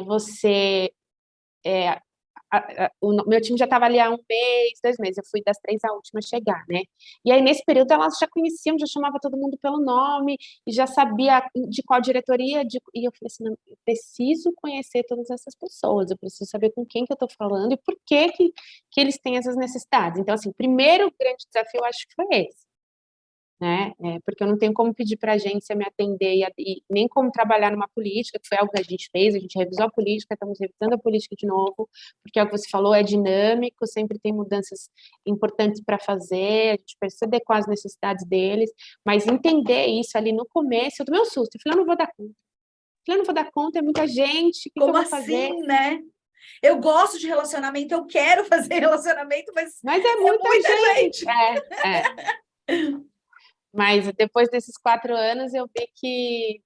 Speaker 3: o meu time já estava ali há 1 mês, 2 meses, eu fui das 3 a última a chegar, né? E aí, nesse período, elas já conheciam, já chamava todo mundo pelo nome, e já sabia de qual diretoria, e eu falei assim, não, eu preciso conhecer todas essas pessoas, eu preciso saber com quem que eu estou falando e por que eles têm essas necessidades. Então, assim, primeiro grande desafio, eu acho que foi esse. Né? Porque eu não tenho como pedir para a agência me atender e nem como trabalhar numa política, que foi algo que a gente fez, a gente revisou a política, estamos revisando a política de novo, porque é o que você falou, é dinâmico, sempre tem mudanças importantes para fazer, a gente precisa adequar as necessidades deles, mas entender isso ali no começo, eu tomei um susto, eu falei, eu não vou dar conta. Eu falei, eu não vou dar conta, é muita gente, o que
Speaker 2: Como
Speaker 3: eu vou
Speaker 2: assim,
Speaker 3: fazer?
Speaker 2: né? Eu gosto de relacionamento, eu quero fazer relacionamento, mas
Speaker 3: é muita
Speaker 2: gente.
Speaker 3: Mas depois desses 4 anos eu vi que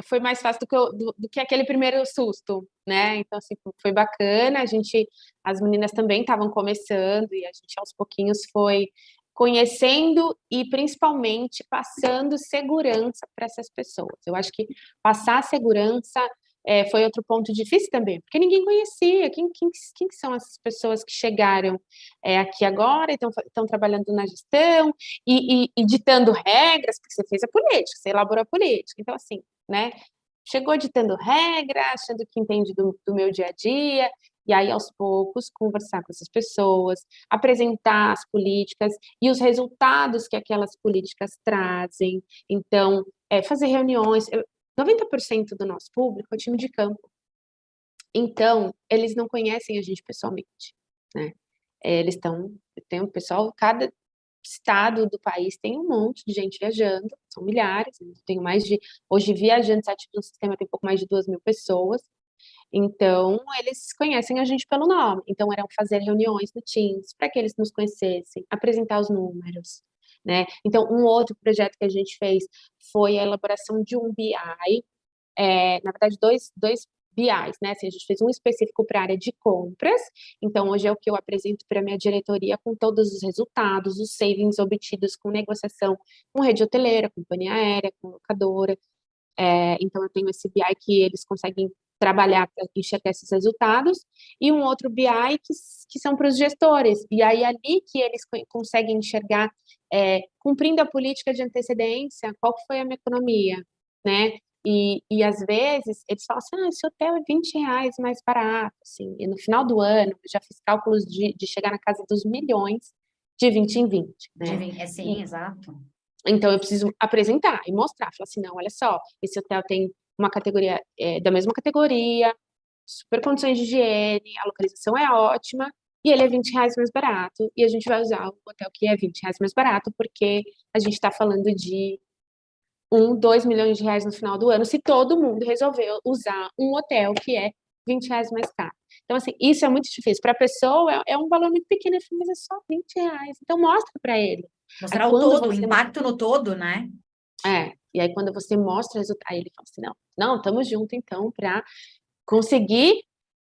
Speaker 3: foi mais fácil do que aquele primeiro susto, né? Então, assim, foi bacana, as meninas também estavam começando e a gente aos pouquinhos foi conhecendo e principalmente passando segurança para essas pessoas. Eu acho que passar segurança foi outro ponto difícil também, porque ninguém conhecia quem são essas pessoas que chegaram aqui agora e estão trabalhando na gestão e ditando regras, porque você fez a política, você elaborou a política. Então, assim, né? Chegou ditando regras, achando que entende do meu dia a dia, e aí, aos poucos, conversar com essas pessoas, apresentar as políticas e os resultados que aquelas políticas trazem. Então, fazer reuniões. 90% do nosso público é o time de campo. Então, eles não conhecem a gente pessoalmente, né? Tem um pessoal, cada estado do país tem um monte de gente viajando, são milhares, hoje viajantes ativos no sistema tem pouco mais de 2.000 pessoas, então eles conhecem a gente pelo nome, então eram fazer reuniões no Teams, para que eles nos conhecessem, apresentar os números, né? Então, um outro projeto que a gente fez foi a elaboração de um BI, na verdade, dois BIs, né? Assim, a gente fez um específico para a área de compras, então hoje é o que eu apresento para a minha diretoria com todos os resultados, os savings obtidos com negociação com rede hoteleira, companhia aérea, com locadora. Então eu tenho esse BI que eles conseguem trabalhar para enxergar esses resultados, e um outro BI que são para os gestores, e aí ali que eles conseguem enxergar, cumprindo a política de antecedência, qual que foi a minha economia, né? E às vezes eles falam assim, esse hotel é R$20 mais barato, assim, e no final do ano eu já fiz cálculos de chegar na casa dos milhões de 20 em 20, né?
Speaker 2: Sim, exato.
Speaker 3: Então eu preciso apresentar e mostrar, falar assim, não, olha só, esse hotel tem uma categoria, da mesma categoria, super condições de higiene, a localização é ótima, e ele é R$20 mais barato, e a gente vai usar o hotel que é R$20 mais barato, porque a gente está falando de 2 milhões de reais no final do ano, se todo mundo resolver usar um hotel que é R$20 mais caro. Então, assim, isso é muito difícil. Para a pessoa, é um valor muito pequeno, mas é só R$20. Então, mostra para ele.
Speaker 2: Mostrar o todo, o impacto no todo, né?
Speaker 3: E aí quando você mostra o resultado, aí ele fala assim, não, estamos juntos, então, para conseguir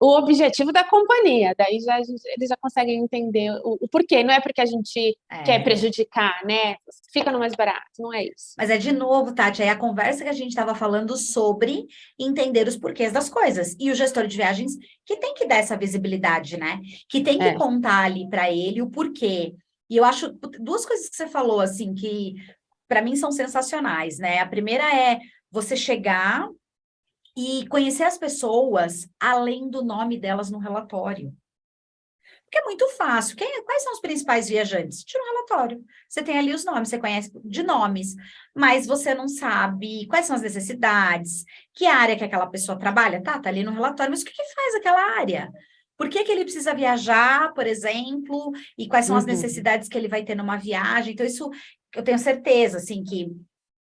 Speaker 3: o objetivo da companhia. Daí eles já conseguem entender o porquê. Não é porque a gente quer prejudicar, né? Fica no mais barato, não é isso.
Speaker 2: Mas de novo, Tati, aí a conversa que a gente estava falando sobre entender os porquês das coisas. E o gestor de viagens que tem que dar essa visibilidade, né? Que tem que contar ali para ele o porquê. E eu acho duas coisas que você falou, assim, que para mim são sensacionais, né? A primeira é você chegar e conhecer as pessoas além do nome delas no relatório. Porque é muito fácil. Quais são os principais viajantes? Tira um relatório. Você tem ali os nomes, você conhece de nomes, mas você não sabe quais são as necessidades, que área que aquela pessoa trabalha. Tá ali no relatório, mas o que faz aquela área? Por que ele precisa viajar, por exemplo, e quais são as necessidades que ele vai ter numa viagem? Então, isso eu tenho certeza, assim, que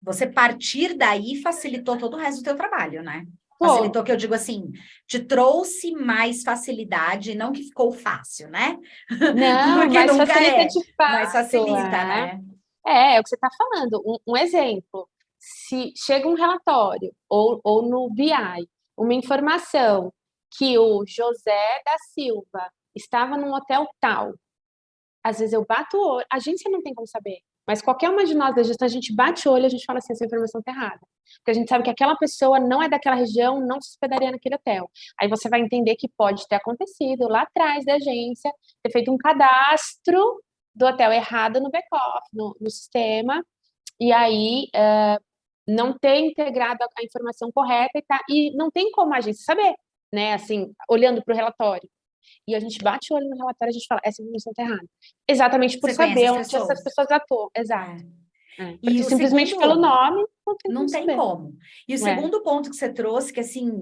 Speaker 2: você partir daí facilitou todo o resto do teu trabalho, né? Facilitou, que eu digo assim, te trouxe mais facilidade, não que ficou fácil, né?
Speaker 3: Não,
Speaker 2: porque
Speaker 3: mas
Speaker 2: nunca
Speaker 3: facilita de fato.
Speaker 2: Mas facilita, né?
Speaker 3: É o que você está falando. Um exemplo, se chega um relatório, ou no BI, uma informação que o José da Silva estava num hotel tal, às vezes eu bato o olho, a agência não tem como saber, mas qualquer uma de nós da gestão, a gente bate o olho e a gente fala assim, essa informação está errada. Porque a gente sabe que aquela pessoa não é daquela região, não se hospedaria naquele hotel. Aí você vai entender que pode ter acontecido lá atrás da agência, ter feito um cadastro do hotel errado no back-off, no sistema, e aí não ter integrado a informação correta e não tem como a agência saber, né, assim, olhando para o relatório. E a gente bate o olho no relatório e a gente fala, essa informação está errada. Exatamente por saber onde essas pessoas atuam. Exato. Porque simplesmente pelo nome, não tem
Speaker 2: como. E o segundo ponto que você trouxe, que assim,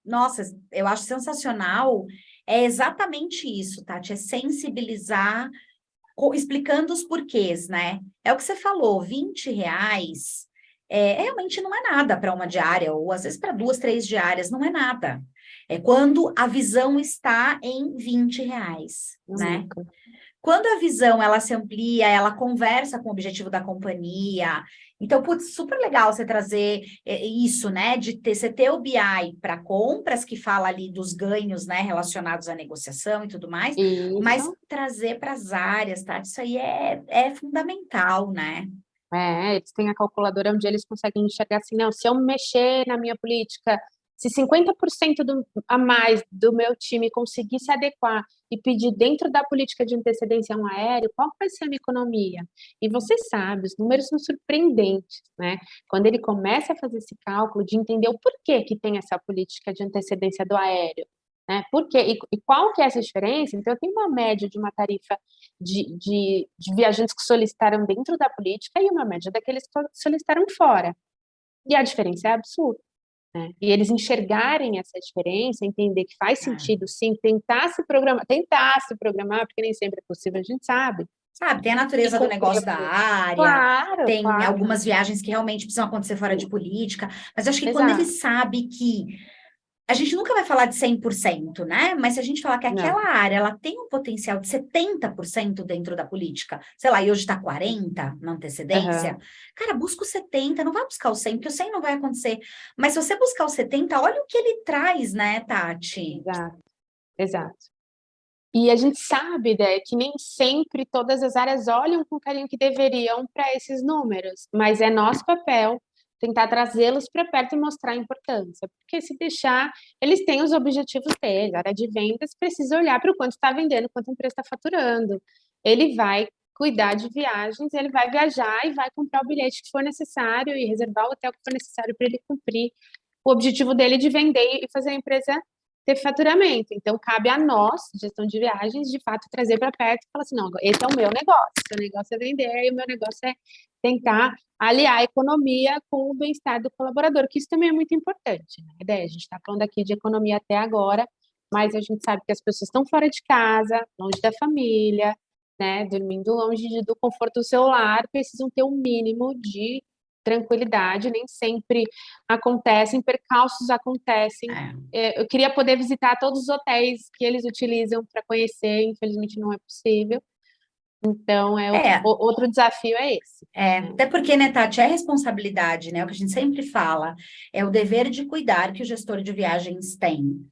Speaker 2: nossa, eu acho sensacional, é exatamente isso, Tati, é sensibilizar, explicando os porquês, né? É o que você falou, R$20 realmente não é nada para uma diária, ou às vezes para 2, 3 diárias, não é nada. É quando a visão está em R$20, né? Quando a visão, ela se amplia, ela conversa com o objetivo da companhia. Então, putz, super legal você trazer isso, né? Você ter o BI para compras, que fala ali dos ganhos, né? Relacionados à negociação e tudo mais. Mas trazer para as áreas, tá? Isso aí é fundamental, né?
Speaker 3: Eles têm a calculadora onde eles conseguem enxergar assim, não, se eu mexer na minha política, se 50% a mais do meu time conseguir se adequar e pedir dentro da política de antecedência um aéreo, qual vai ser a minha economia? E você sabe, os números são surpreendentes, né? Quando ele começa a fazer esse cálculo de entender o porquê que tem essa política de antecedência do aéreo, né? Por quê? E qual que é essa diferença? Então, eu tenho uma média de uma tarifa de viajantes que solicitaram dentro da política e uma média daqueles que solicitaram fora. E a diferença é absurda. Né? E eles enxergarem essa diferença, entender que faz sentido, sim, tentar se programar, porque nem sempre é possível, a gente sabe.
Speaker 2: Tem a natureza do negócio da área, tem algumas viagens que realmente precisam acontecer fora de política, mas eu acho que quando ele sabe que a gente nunca vai falar de 100%, né? Mas se a gente falar que aquela área, ela tem um potencial de 70% dentro da política, sei lá, e hoje está 40% na antecedência, cara, busca o 70%, não vai buscar o 100%, porque o 100% não vai acontecer. Mas se você buscar o 70%, olha o que ele traz, né, Tati?
Speaker 3: Exato, exato. E a gente sabe, né, que nem sempre todas as áreas olham com o carinho que deveriam para esses números, mas é nosso papel tentar trazê-los para perto e mostrar a importância, porque se deixar, eles têm os objetivos deles, a área de vendas precisa olhar para o quanto está vendendo, quanto a empresa está faturando, ele vai cuidar de viagens, ele vai viajar e vai comprar o bilhete que for necessário e reservar o hotel que for necessário para ele cumprir o objetivo dele de vender e fazer a empresa ter faturamento. Então, cabe a nós, gestão de viagens, de fato, trazer para perto e falar assim, não, esse é o meu negócio é vender, e o meu negócio é tentar aliar a economia com o bem-estar do colaborador, que isso também é muito importante, né? A gente está falando aqui de economia até agora, mas a gente sabe que as pessoas estão fora de casa, longe da família, né, dormindo longe do conforto do seu lar, precisam ter um mínimo de tranquilidade, nem sempre acontecem, percalços acontecem. Eu queria poder visitar todos os hotéis que eles utilizam para conhecer, infelizmente não é possível. Então, outro desafio é esse.
Speaker 2: Até porque, né, Tati, é responsabilidade, né? O que a gente sempre fala, é o dever de cuidar que o gestor de viagens tem,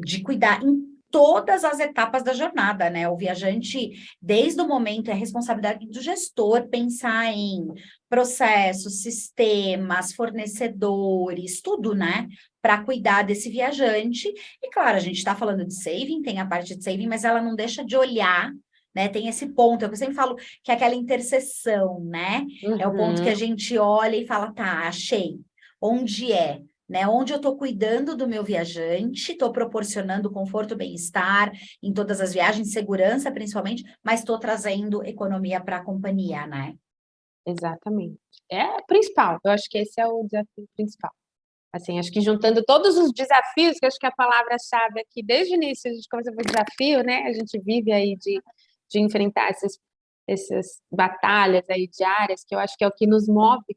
Speaker 2: de cuidar em todas as etapas da jornada, né? O viajante, desde o momento, é responsabilidade do gestor pensar em processos, sistemas, fornecedores, tudo, né? Para cuidar desse viajante. E, claro, a gente está falando de saving, tem a parte de saving, mas ela não deixa de olhar, né? Tem esse ponto, eu sempre falo que é aquela interseção, né? É o ponto que a gente olha e fala, tá, achei. Onde é? Né? Onde eu estou cuidando do meu viajante, estou proporcionando conforto, bem-estar em todas as viagens, segurança principalmente, mas estou trazendo economia para a companhia, né?
Speaker 3: Exatamente. É o principal, eu acho que esse é o desafio principal. Assim, acho que juntando todos os desafios, que acho que a palavra-chave aqui, desde o início, a gente começou por desafio, né? A gente vive aí de enfrentar essas batalhas aí diárias, que eu acho que é o que nos move.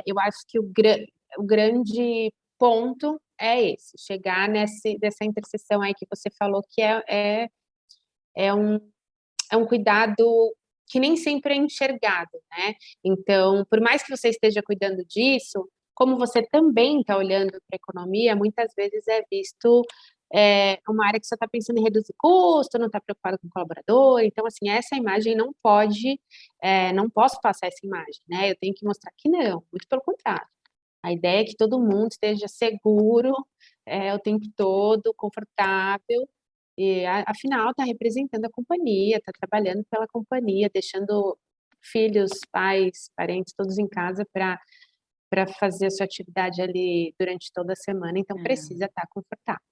Speaker 3: Eu acho que o grande ponto é esse, chegar dessa interseção aí que você falou, que é um cuidado que nem sempre é enxergado, né? Então, por mais que você esteja cuidando disso, como você também está olhando para a economia, muitas vezes é visto uma área que só está pensando em reduzir custo, não está preocupado com o colaborador. Então, assim, essa imagem não posso passar essa imagem, né? Eu tenho que mostrar que não, muito pelo contrário. A ideia é que todo mundo esteja seguro o tempo todo, confortável, e afinal está representando a companhia, está trabalhando pela companhia, deixando filhos, pais, parentes, todos em casa para fazer a sua atividade ali durante toda a semana, então precisa estar confortável.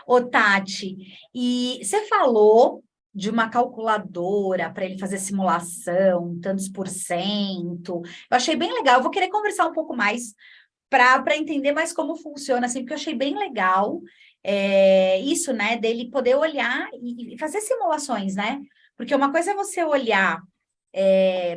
Speaker 2: Ô, Tati, e você falou de uma calculadora para ele fazer simulação, tantos por cento. Eu achei bem legal. Eu vou querer conversar um pouco mais para entender mais como funciona, assim, porque eu achei bem legal isso, né, dele poder olhar e fazer simulações, né? Porque uma coisa é você olhar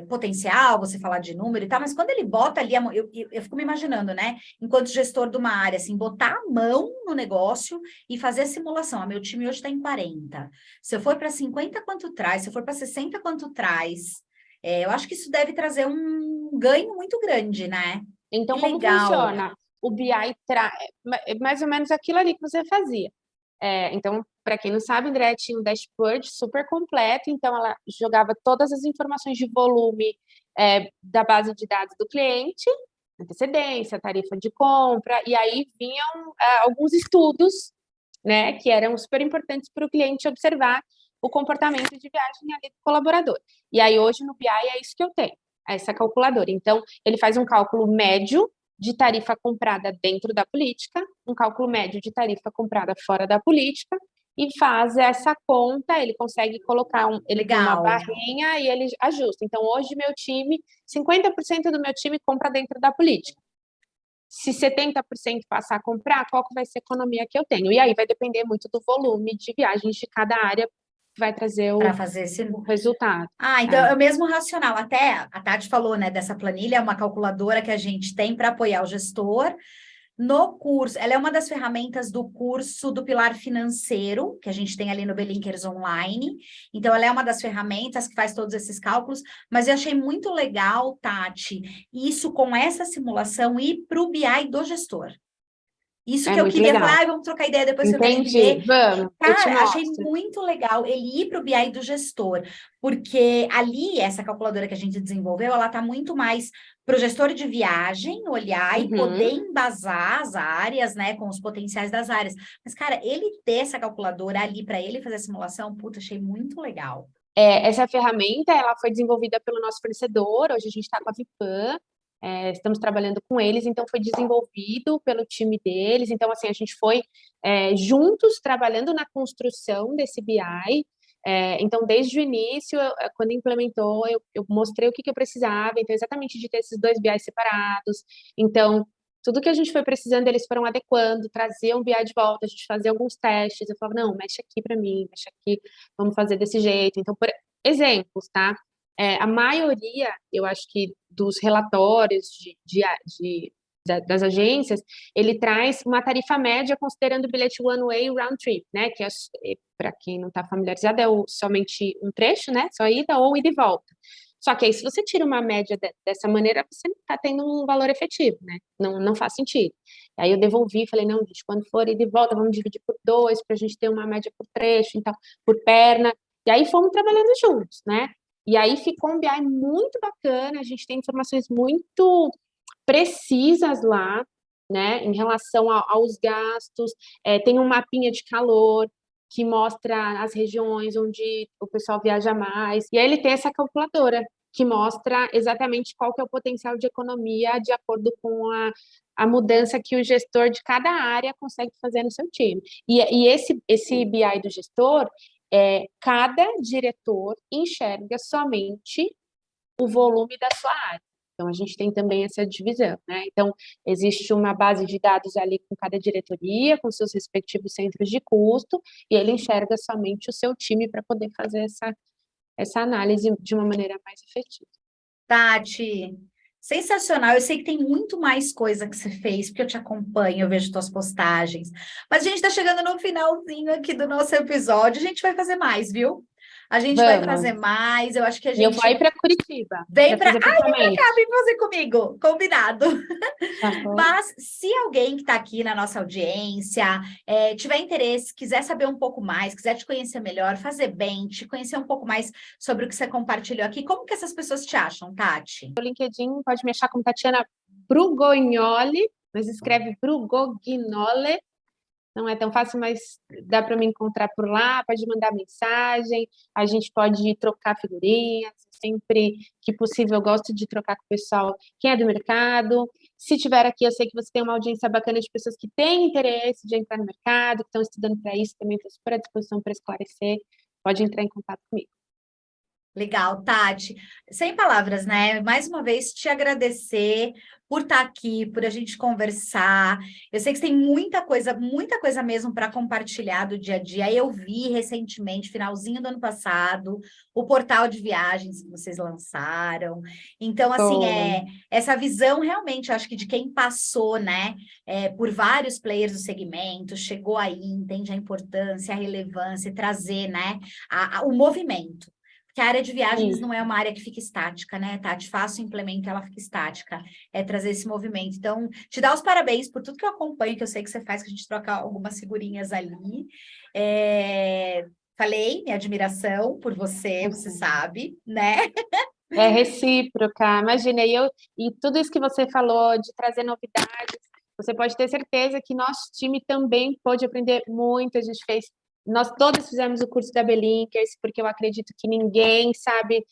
Speaker 2: potencial, você falar de número e tal, mas quando ele bota ali, eu fico me imaginando, né, enquanto gestor de uma área, assim, botar a mão no negócio e fazer a simulação. Meu time hoje está em 40. Se eu for para 50, quanto traz? Se eu for para 60, quanto traz? Eu acho que isso deve trazer um ganho muito grande, né?
Speaker 3: Então,
Speaker 2: que
Speaker 3: como
Speaker 2: legal.
Speaker 3: funciona? O BI é mais ou menos aquilo ali que você fazia. Então, para quem não sabe, a Andrea tinha um dashboard super completo, então ela jogava todas as informações de volume da base de dados do cliente, antecedência, tarifa de compra, e aí vinham alguns estudos, né, que eram super importantes para o cliente observar o comportamento de viagem ali do colaborador. E aí hoje no BI é isso que eu tenho, essa calculadora. Então, ele faz um cálculo médio de tarifa comprada dentro da política, um cálculo médio de tarifa comprada fora da política, e faz essa conta, ele consegue colocar ele tem uma barrinha e ele ajusta. Então, hoje, 50% do meu time compra dentro da política. Se 70% passar a comprar, qual que vai ser a economia que eu tenho? E aí vai depender muito do volume de viagens de cada área que vai trazer o resultado.
Speaker 2: Então é o mesmo racional. Até a Tati falou, né, dessa planilha, é uma calculadora que a gente tem para apoiar o gestor, No curso, ela é uma das ferramentas do curso do Pilar Financeiro, que a gente tem ali no Belinkers Online. Então, ela é uma das ferramentas que faz todos esses cálculos, mas eu achei muito legal, Tati, isso com essa simulação ir para o BI do gestor. Isso
Speaker 3: É
Speaker 2: que eu
Speaker 3: muito
Speaker 2: queria
Speaker 3: legal.
Speaker 2: falar, vamos trocar ideia depois que eu quero
Speaker 3: Entendi.
Speaker 2: entender.
Speaker 3: Vamos, eu te
Speaker 2: Cara, achei
Speaker 3: mostro.
Speaker 2: muito legal ele ir para o BI do gestor, porque ali, essa calculadora que a gente desenvolveu, ela está muito mais para o gestor de viagem olhar e poder embasar as áreas, né, com os potenciais das áreas. Mas, cara, ele ter essa calculadora ali para ele fazer a simulação, puta, achei muito legal.
Speaker 3: Essa ferramenta, ela foi desenvolvida pelo nosso fornecedor, hoje a gente está com a Vipan, estamos trabalhando com eles, então foi desenvolvido pelo time deles, então assim, a gente foi juntos trabalhando na construção desse BI, então desde o início, quando implementou, eu mostrei o que eu precisava, então exatamente de ter esses dois BIs separados, então tudo que a gente foi precisando, eles foram adequando, traziam o BI de volta, a gente fazia alguns testes, eu falava, não, mexe aqui para mim, mexe aqui, vamos fazer desse jeito. Então, por exemplos, tá? A maioria, eu acho que dos relatórios das agências, ele traz uma tarifa média considerando o bilhete one way e round trip, né? Que para quem não está familiarizado, somente um trecho, né? Só ida ou ida e volta. Só que aí, se você tira uma média dessa maneira, você não está tendo um valor efetivo, né? Não faz sentido. Aí eu devolvi, falei, não, gente, quando for ir de volta, vamos dividir por 2, para a gente ter uma média por trecho, então, por perna. E aí fomos trabalhando juntos, né? E aí ficou um BI muito bacana, a gente tem informações muito precisas lá, né? Em relação aos gastos, tem um mapinha de calor, que mostra as regiões onde o pessoal viaja mais. E aí ele tem essa calculadora que mostra exatamente qual que é o potencial de economia de acordo com a mudança que o gestor de cada área consegue fazer no seu time. E esse BI do gestor, cada diretor enxerga somente o volume da sua área. Então, a gente tem também essa divisão, né? Então, existe uma base de dados ali com cada diretoria, com seus respectivos centros de custo, e ele enxerga somente o seu time para poder fazer essa análise de uma maneira mais efetiva.
Speaker 2: Tati, sensacional. Eu sei que tem muito mais coisa que você fez, porque eu te acompanho, eu vejo suas postagens. Mas a gente está chegando no finalzinho aqui do nosso episódio. A gente vai fazer mais, viu? A gente vai fazer mais. Eu acho que a
Speaker 3: E eu
Speaker 2: gente.
Speaker 3: vou ir para Curitiba.
Speaker 2: Vem para.
Speaker 3: Vem
Speaker 2: Ai, vem fazer comigo. Combinado.
Speaker 3: Tá bom.
Speaker 2: Mas se alguém que está aqui na nossa audiência tiver interesse, quiser saber um pouco mais, quiser te conhecer melhor, fazer bem, te conhecer um pouco mais sobre o que você compartilhou aqui, como que essas pessoas te acham, Tati?
Speaker 3: No LinkedIn pode me achar como Tatiana Brugognoli, mas escreve Brugognole. Não é tão fácil, mas dá para me encontrar por lá, pode mandar mensagem, a gente pode trocar figurinhas, sempre que possível eu gosto de trocar com o pessoal, quem é do mercado. Se tiver aqui, eu sei que você tem uma audiência bacana de pessoas que têm interesse de entrar no mercado, que estão estudando para isso, também estou super à disposição para esclarecer, pode entrar em contato comigo.
Speaker 2: Legal, Tati. Sem palavras, né? Mais uma vez, te agradecer por estar aqui, por a gente conversar. Eu sei que você tem muita coisa mesmo para compartilhar do dia a dia. Eu vi recentemente, finalzinho do ano passado, o portal de viagens que vocês lançaram. Então, assim, essa visão realmente, eu acho que de quem passou, né, por vários players do segmento, chegou aí, entende a importância, a relevância, e trazer, né, o movimento. Porque a área de viagens não é uma área que fica estática, né, Tati? Faço, implemento, ela fica estática. É trazer esse movimento. Então, te dar os parabéns por tudo que eu acompanho, que eu sei que você faz, que a gente troca algumas figurinhas ali. Falei, minha admiração por você, você sabe, né?
Speaker 3: É recíproca, imagina, e tudo isso que você falou de trazer novidades, você pode ter certeza que nosso time também pôde aprender muito, nós todos fizemos o curso da Belinkers, porque eu acredito que ninguém sabe,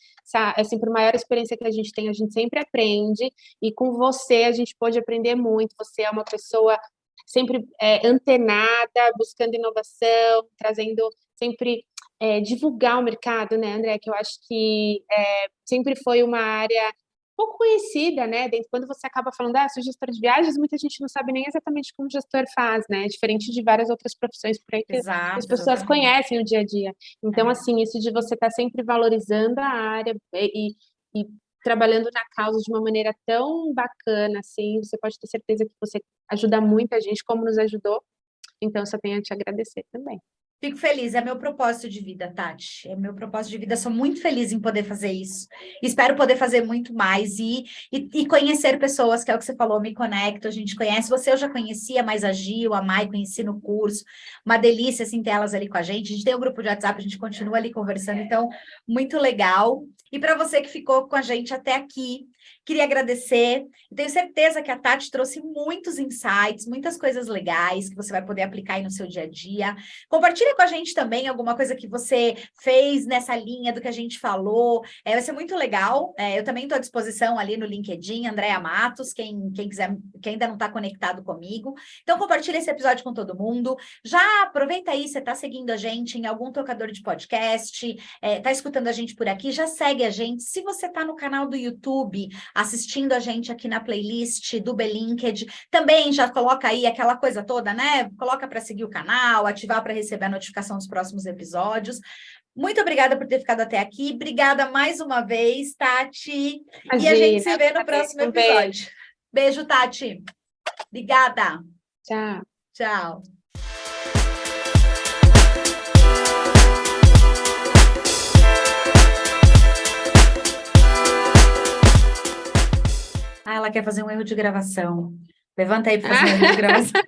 Speaker 3: assim, por maior experiência que a gente tem, a gente sempre aprende, e com você a gente pôde aprender muito, você é uma pessoa sempre antenada, buscando inovação, trazendo sempre divulgar o mercado, né, André, que eu acho que sempre foi uma área pouco conhecida, né? Quando você acaba falando, sou gestor de viagens, muita gente não sabe nem exatamente como o gestor faz, né? Diferente de várias outras profissões por aí que as pessoas conhecem no dia a dia. Então, assim, isso de você estar sempre valorizando a área e trabalhando na causa de uma maneira tão bacana, assim, você pode ter certeza que você ajuda muita gente, como nos ajudou. Então, só tenho a te agradecer também.
Speaker 2: Fico feliz, é meu propósito de vida, Tati. É meu propósito de vida, sou muito feliz em poder fazer isso. Espero poder fazer muito mais e conhecer pessoas, que é o que você falou, me conecto, a gente conhece. Você eu já conhecia, mas a Gil, a Mai, conheci no curso. Uma delícia, assim, ter elas ali com a gente. A gente tem um grupo de WhatsApp, a gente continua ali conversando, então, muito legal. E para você que ficou com a gente até aqui, queria agradecer. Tenho certeza que a Tati trouxe muitos insights, muitas coisas legais que você vai poder aplicar aí no seu dia a dia. Compartilha com a gente também alguma coisa que você fez nessa linha do que a gente falou. Vai ser muito legal. Eu também estou à disposição ali no LinkedIn, Andréa Matos, quem quiser, quem ainda não está conectado comigo. Então, compartilha esse episódio com todo mundo. Já aproveita aí, você está seguindo a gente em algum tocador de podcast, está escutando a gente por aqui, já segue a gente. Se você está no canal do YouTube, assistindo a gente aqui na playlist do Belinked, também já coloca aí aquela coisa toda, né? Coloca para seguir o canal, ativar para receber a notificação dos próximos episódios. Muito obrigada por ter ficado até aqui. Obrigada mais uma vez, Tati.
Speaker 3: Imagina,
Speaker 2: e a gente se vê no próximo episódio. Beijo, Tati. Obrigada.
Speaker 3: Tchau.
Speaker 2: Tchau. Ela quer fazer um erro de gravação. Levanta aí para fazer um erro de gravação.